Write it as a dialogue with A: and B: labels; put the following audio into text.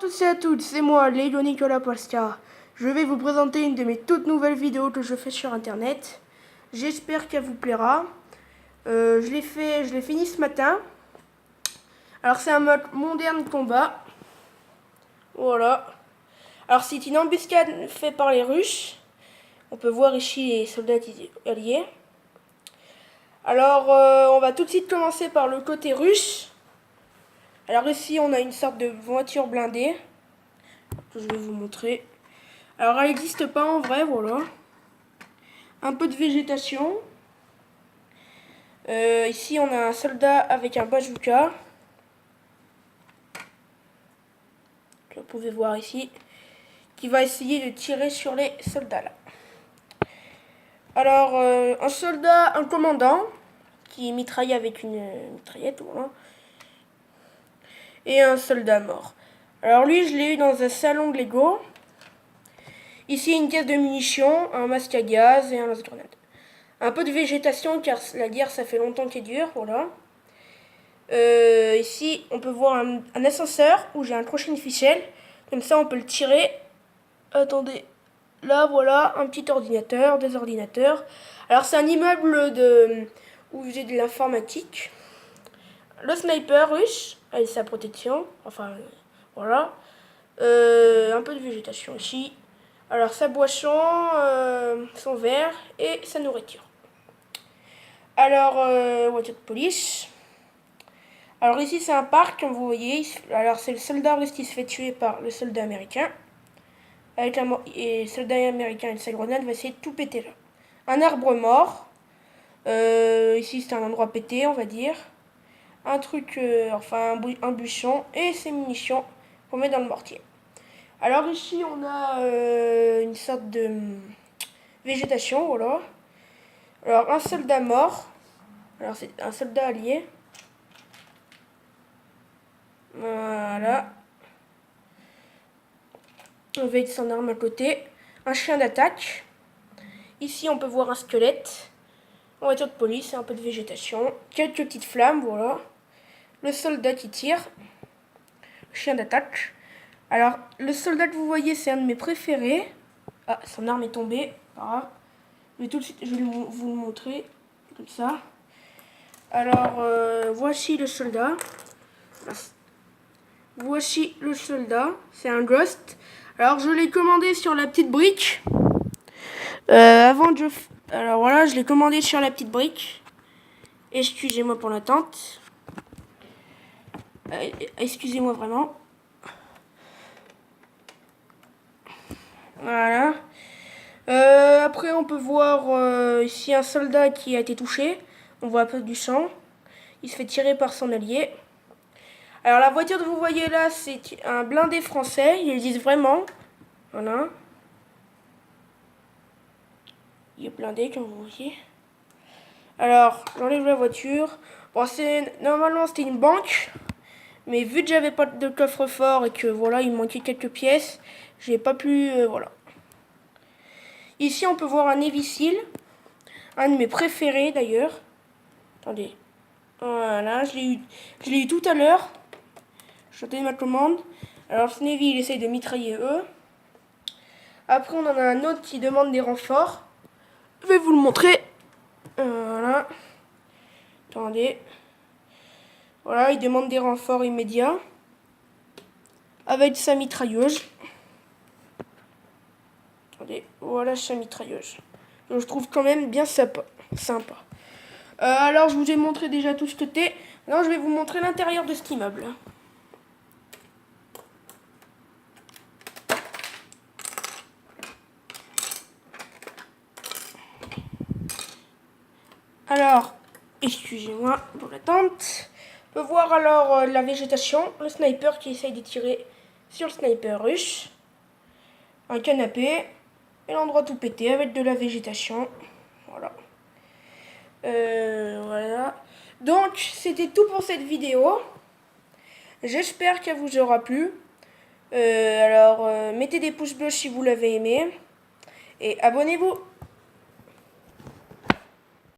A: tous et à toutes, c'est moi, Lego Nicolas Polska. Je vais vous présenter une de mes toutes nouvelles vidéos que je fais sur internet. J'espère qu'elle vous plaira. Je l'ai fini ce matin. Alors c'est un mode moderne combat. Voilà. Alors c'est une embuscade faite par les Russes. On peut voir ici les soldats alliés. Alors on va tout de suite commencer par le côté russe. Alors ici on a une sorte de voiture blindée. Que je vais vous montrer. Alors elle n'existe pas en vrai, voilà. Un peu de végétation. Ici on a un soldat avec un bazooka. Que vous pouvez voir ici. Qui va essayer de tirer sur les soldats là. Alors un soldat, un commandant. Qui mitraille avec une mitraillette, voilà. Et un soldat mort. Alors lui je l'ai eu dans un salon de Lego. Ici une caisse de munitions, un masque à gaz et un lance-grenade. Un peu de végétation car la guerre ça fait longtemps qu'elle dure, voilà. Ici on peut voir un ascenseur où j'ai un crochet de ficelle. Comme ça on peut le tirer. Attendez, là voilà un petit ordinateur, des ordinateurs. Alors c'est un immeuble où j'ai de l'informatique. Le sniper russe avec sa protection, enfin voilà. Un peu de végétation ici. Alors sa boisson, son verre et sa nourriture. Alors voiture de police. Alors ici c'est un parc comme vous voyez. Alors c'est le soldat russe qui se fait tuer par le soldat américain. Avec le soldat américain et sa grenade va essayer de tout péter là. Un arbre mort. Ici c'est un endroit pété on va dire. Un truc, enfin un buisson et ses munitions qu'on met dans le mortier. Alors ici on a une sorte de végétation, voilà. Alors un soldat mort. Alors c'est un soldat allié. Voilà. Avec son arme à côté. Un chien d'attaque. Ici on peut voir un squelette. Une voiture de police et un peu de végétation. Quelques petites flammes, voilà. Le soldat qui tire. Le chien d'attaque. Alors le soldat que vous voyez c'est un de mes préférés. Ah, son arme est tombée. Voilà. Mais tout de suite je vais vous le montrer. Comme ça. Alors voici le soldat. Voici le soldat. C'est un Ghost. Alors je l'ai commandé sur la petite brique. Alors voilà, je l'ai commandé sur la petite brique. Excusez-moi pour l'attente. Excusez-moi vraiment. Voilà. Après on peut voir ici un soldat qui a été touché. On voit un peu du sang. Il se fait tirer par son allié. Alors la voiture que vous voyez là, c'est un blindé français. Ils disent vraiment. Voilà. Il est blindé comme vous voyez. Alors j'enlève la voiture. Bon, normalement c'était une banque. Mais vu que j'avais pas de coffre-fort et que voilà, il me manquait quelques pièces, j'ai pas pu. Voilà. Ici on peut voir un Navy Seal. Un de mes préférés d'ailleurs. Attendez. Voilà, je l'ai eu tout à l'heure. Je donne ma commande. Alors ce Navy il essaye de mitrailler eux. Après on en a un autre qui demande des renforts. Je vais vous le montrer. Voilà. Attendez. Voilà, il demande des renforts immédiats. Avec sa mitrailleuse. Attendez, voilà sa mitrailleuse. Donc, je trouve quand même bien sympa. Alors je vous ai montré déjà tout ce côté. Maintenant je vais vous montrer l'intérieur de cet immeuble. Alors, excusez-moi pour l'attente. On peut voir alors la végétation, le sniper qui essaye de tirer sur le sniper russe. Un canapé et l'endroit tout pété avec de la végétation. Voilà. Voilà. Donc, c'était tout pour cette vidéo. J'espère qu'elle vous aura plu. Alors, mettez des pouces bleus si vous l'avez aimé. Et abonnez-vous.